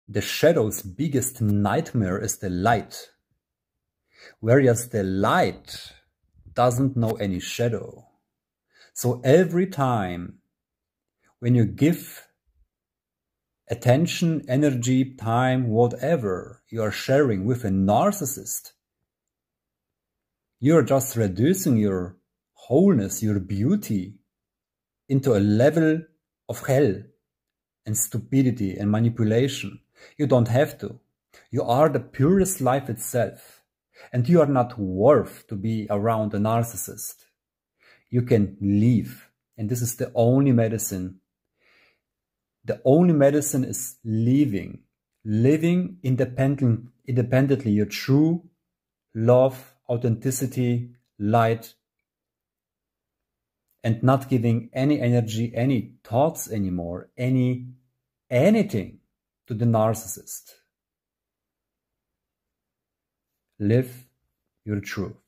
The shadow's biggest nightmare is the light, whereas the light doesn't know any shadow. So every time when you give attention, energy, time, whatever you are sharing with a narcissist, you're just reducing your wholeness, your beauty into a level of hell and stupidity and manipulation. You don't have to. You are the purest life itself, and you are not worth to be around a narcissist. You can leave, and this is the only medicine. The only medicine is leaving, living independently your true love, authenticity, light, and not giving any energy, any thoughts anymore, anything to the narcissist. Live your truth.